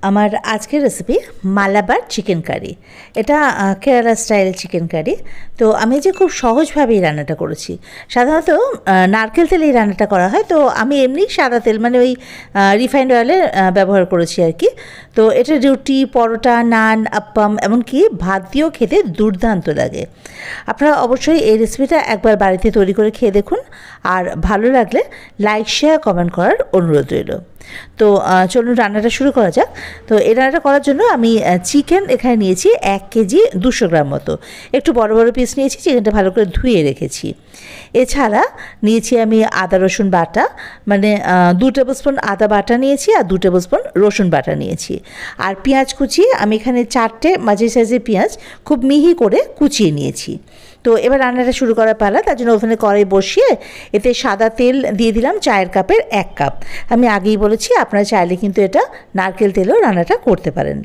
আমার আজকের recipe Malabar chicken curry. এটা কেরালা স্টাইল চিকেন কারি। তো আমি যে খুব সহজভাবে এই রান্নাটা করেছি। সাধারণত নারকেল তেলে এই রান্নাটা করা হয়, তো আমি এমনি সাদা তেল মানে ওই রিফাইন্ড অয়েলে ব্যবহার করেছি আর কি। তো এটা রুটি, পরোটা, নান, আপ্পাম এমনকি ভাত দিয়েও খেতে দুর্দান্ত লাগে। আপনারা অবশ্যই এই রেসিপিটা একবার বাড়িতে তৈরি করে খেয়ে দেখুন, আর ভালো লাগলে লাইক, শেয়ার, কমেন্ট করার অনুরোধ রইল। তো চলুন রান্নাটা শুরু করা যাক। তো এই রান্নাটা করার জন্য আমি চিকেন এখানে নিয়েছি 1 কেজি 200 গ্রাম মতো। একটু বড় বড় পিস নিয়েছি, চিকেনটা ভালো করে ধুয়ে রেখেছি। এছাড়া নিয়েছি আমি আদা রসুন বাটা, মানে 2 টেবিল স্পুন আদা বাটা নিয়েছি আর 2 টেবিল স্পুন রসুন বাটা নিয়েছি। আর পেঁয়াজ কুচি আমি এখানে 4টে মাঝারি সাইজের পেঁয়াজ খুব মিহি করে কুচিয়ে নিয়েছি। তো এবার রান্নাটা শুরু করার পালা। তার জন্য ওভেনে কড়াই বসিয়ে এতে সাদা তেল দিয়ে দিলাম চায়ের কাপের 1 কাপ। আমি আগেই বলেছি আপনারা চাইলে কিন্তু এটা নারকেল তেলেও রান্নাটা করতে পারেন।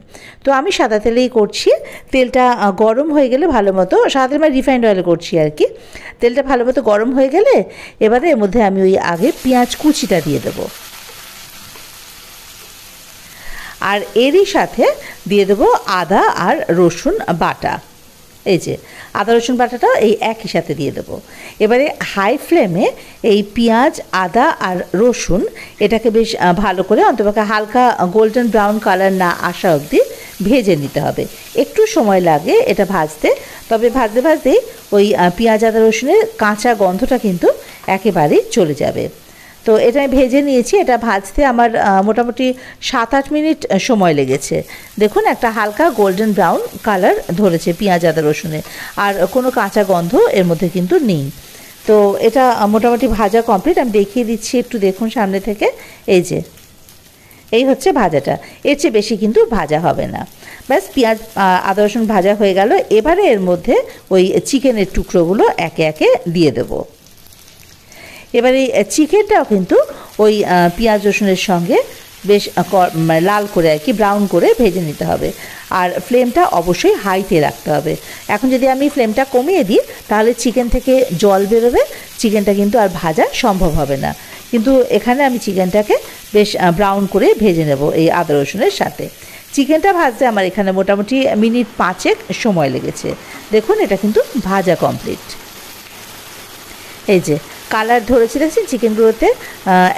তো আমি সাদা তেলেই করছি। তেলটা গরম হয়ে গেলে ভালো মতো, সাদা তেল মানে রিফাইন্ড অয়েলে করছি আর কি। তেলটা ভালো মতো গরম হয়ে গেলে এবারে এর মধ্যে আমি ওই আগে পেঁয়াজ কুচিটা দিয়ে দেবো, আর এরই সাথে দিয়ে দেবো আদা আর রসুন বাটা। এই যে আদা রসুন বাটাটা এই একই সাথে দিয়ে দেবো। এবারে হাই ফ্লেমে এই পেঁয়াজ, আদা আর রসুন এটাকে বেশ ভালো করে অন্তপক্ষে হালকা গোল্ডেন ব্রাউন কালার না আসা অবধি ভেজে নিতে হবে। একটু সময় লাগে এটা ভাজতে, তবে ভাজতে ভাজতেই ওই পেঁয়াজ, আদা রসুনের কাঁচা গন্ধটা কিন্তু একেবারেই চলে যাবে। তো এটা আমি ভেজে নিয়েছি। এটা ভাজতে আমার মোটামুটি 7-8 মিনিট সময় লেগেছে। দেখুন একটা হালকা গোল্ডেন ব্রাউন কালার ধরেছে পেঁয়াজ, আদা রসুনে, আর কোনো কাঁচা গন্ধ এর মধ্যে কিন্তু নেই। তো এটা মোটামুটি ভাজা কমপ্লিট। আমি দেখিয়ে দিচ্ছি, একটু দেখুন সামনে থেকে। এই যে এই হচ্ছে ভাজাটা, এর চেয়ে বেশি কিন্তু ভাজা হবে না। ব্যাস পেঁয়াজ, আদা রসুন ভাজা হয়ে গেল। এবারে এর মধ্যে ওই চিকেনের টুকরোগুলো একে একে দিয়ে দেবো। এবারে চিকেনটাও কিন্তু ওই পেঁয়াজ রসুনের সঙ্গে বেশ লাল করে আর কি ব্রাউন করে ভেজে নিতে হবে, আর ফ্লেমটা অবশ্যই হাইতে রাখতে হবে। এখন যদি আমি ফ্লেমটা কমিয়ে দিই তাহলে চিকেন থেকে জল বেরোবে, চিকেনটা কিন্তু আর ভাজা সম্ভব হবে না। কিন্তু এখানে আমি চিকেনটাকে বেশ ব্রাউন করে ভেজে নেব এই আদা রসুনের সাথে। চিকেনটা ভাজতে আমার এখানে মোটামুটি মিনিট 5 সময় লেগেছে। দেখুন এটা কিন্তু ভাজা কমপ্লিট। এই যে কালার ধরেছে দেখছেন চিকেনগুলোতে।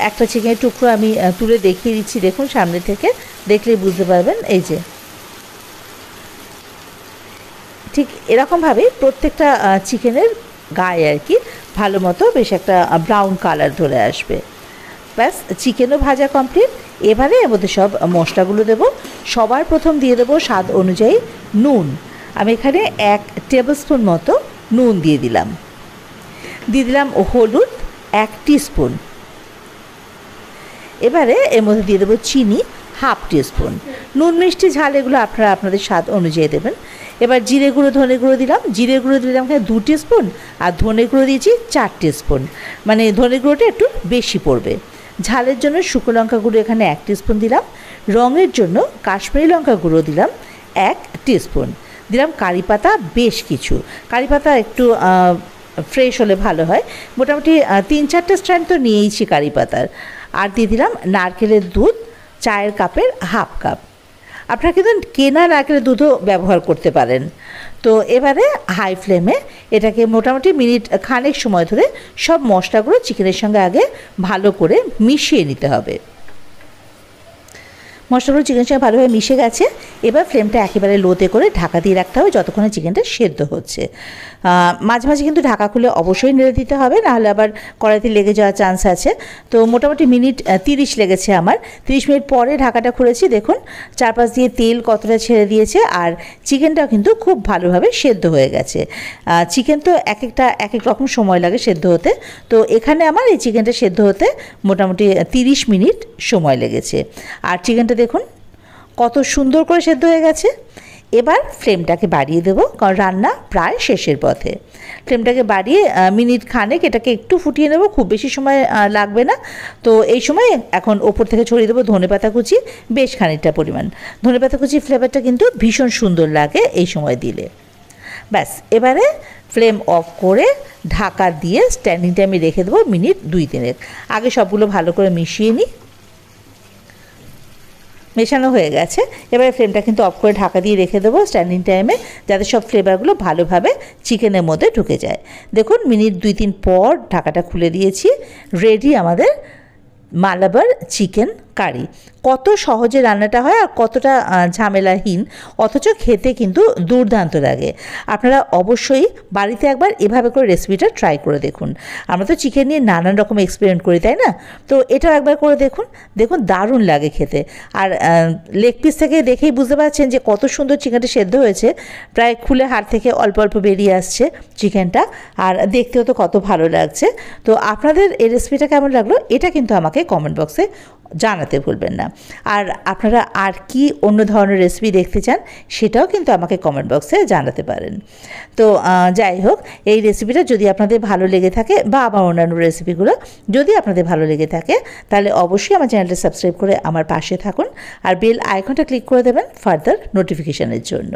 একটা চিকেনের টুকরো আমি তুলে দেখিয়ে দিচ্ছি, দেখুন সামনে থেকে দেখলেই বুঝতে পারবেন। এই যে ঠিক এরকমভাবেই প্রত্যেকটা চিকেনের গায়ে আর কি ভালো মতো বেশ একটা ব্রাউন কালার ধরে আসবে। ব্যাস চিকেনও ভাজা কমপ্লিট। এবারে এর মধ্যে সব মশলাগুলো দেবো। সবার প্রথম দিয়ে দেবো স্বাদ অনুযায়ী নুন। আমি এখানে 1 টেবিল স্পুন মতো নুন দিয়ে দিলাম। হলুদ 1 টিস্পুন। এবারে এর মধ্যে দিয়ে দেবো চিনি 1/2 টিস্পুন। নুন, মিষ্টি, ঝাল এগুলো আপনারা আপনাদের স্বাদ অনুযায়ী দেবেন। এবার জিরে গুঁড়ো, ধনে গুঁড়ো দিলাম। জিরে গুঁড়ো দিলাম এখানে 2 টিস্পুন, আর ধনে গুঁড়ো দিয়েছি 4 টিস্পুন, মানে ধনে গুঁড়োটা একটু বেশি পড়বে। ঝালের জন্য শুকনো লঙ্কা গুঁড়ো এখানে 1 টিস্পুন দিলাম। রঙের জন্য কাশ্মীরি লঙ্কা গুঁড়ো দিলাম 1 টিস্পুন। দিলাম কারি পাতা বেশ কিছু। কারি পাতা একটু ফ্রেশ হলে ভালো হয়। মোটামুটি 3-4টে স্ট্র্যান্ড তো নিয়েইছি কারি পাতার। আর দিয়ে দিলাম নারকেলের দুধ চায়ের কাপের 1/2 কাপ। আপনারা কিন্তু কেনা নারকেলের দুধও ব্যবহার করতে পারেন। তো এবারে হাই ফ্লেমে এটাকে মোটামুটি মিনিট খানেক সময় ধরে সব মশলাগুলো চিকেনের সঙ্গে আগে ভালো করে মিশিয়ে নিতে হবে। মশলাগুলো চিকেনের সঙ্গে ভালোভাবে মিশে গেছে। এবার ফ্লেমটা একেবারে লোতে করে ঢাকা দিয়ে রাখতে হবে যতক্ষণে চিকেনটা সেদ্ধ হচ্ছে। মাঝে মাঝে কিন্তু ঢাকা খুলে অবশ্যই নেড়ে দিতে হবে, নাহলে আবার কড়াইতে লেগে যাওয়ার চান্স আছে। তো মোটামুটি মিনিট 30 লেগেছে আমার। 30 মিনিট পরে ঢাকাটা খুলেছি। দেখুন চারপাশ দিয়ে তেল কতটা ছেড়ে দিয়েছে, আর চিকেনটাও কিন্তু খুব ভালোভাবে সেদ্ধ হয়ে গেছে। চিকেন তো এক এক রকম সময় লাগে সেদ্ধ হতে। তো এখানে আমার এই চিকেনটা সেদ্ধ হতে মোটামুটি 30 মিনিট সময় লেগেছে। আর চিকেনটা দেখুন কত সুন্দর করে সেদ্ধ হয়ে গেছে। এবার ফ্লেমটাকে বাড়িয়ে দেবো, কারণ রান্না প্রায় শেষের পথে। ফ্লেমটাকে বাড়িয়ে মিনিট খানেক এটাকে একটু ফুটিয়ে নেব, খুব বেশি সময় লাগবে না। তো এই সময় এখন ওপর থেকে ছড়িয়ে দেবো ধনেপাতা কুচি, বেশ খানিকটা পরিমাণ। ধনেপাতা কুচির ফ্লেভারটা কিন্তু ভীষণ সুন্দর লাগে এই সময় দিলে। ব্যাস এবারে ফ্লেম অফ করে ঢাকা দিয়ে স্ট্যান্ডিং টাইমে রেখে দেবো মিনিট 2-3। আগে সবগুলো ভালো করে মিশিয়ে নিই। মেশানো হয়ে গেছে। এবারে ফ্লেমটা কিন্তু অফ করে ঢাকা দিয়ে রেখে দেবো স্ট্যান্ডিং টাইমে, যাতে সব ফ্লেভারগুলো ভালোভাবে চিকেনের মধ্যে ঢুকে যায়। দেখুন মিনিট 2-3 পর ঢাকাটা খুলে দিয়েছি, রেডি আমাদের মালাবার চিকেন কারি। কত সহজে রান্নাটা হয় আর কতটা ঝামেলাহীন, অথচ খেতে কিন্তু দুর্দান্ত লাগে। আপনারা অবশ্যই বাড়িতে একবার এভাবে করে রেসিপিটা ট্রাই করে দেখুন। আমরা তো চিকেন নিয়ে নানান রকম এক্সপেরিমেন্ট করি, তাই না? তো এটাও একবার করে দেখুন, দেখুন দারুণ লাগে খেতে। আর লেগ পিস থেকে দেখেই বুঝতে পারছেন যে কত সুন্দর চিকেনটা সেদ্ধ হয়েছে, প্রায় খুলে হাড় থেকে অল্প অল্প বেরিয়ে আসছে চিকেনটা, আর দেখতেও তো কত ভালো লাগছে। তো আপনাদের এই রেসিপিটা কেমন লাগলো এটা কিন্তু আমাকে কমেন্ট বক্সে জানাতে ভুলবেন না। আর আপনারা আর কি অন্য ধরনের রেসিপি দেখতে চান সেটাও কিন্তু আমাকে কমেন্ট বক্সে জানাতে পারেন। তো যাই হোক, এই রেসিপিটা যদি আপনাদের ভালো লেগে থাকে বা আমার অন্যান্য রেসিপিগুলো যদি আপনাদের ভালো লেগে থাকে, তাহলে অবশ্যই আমার চ্যানেলটা সাবস্ক্রাইব করে আমার পাশে থাকুন আর বেল আইকনটা ক্লিক করে দেবেন ফার্দার নোটিফিকেশানের জন্য।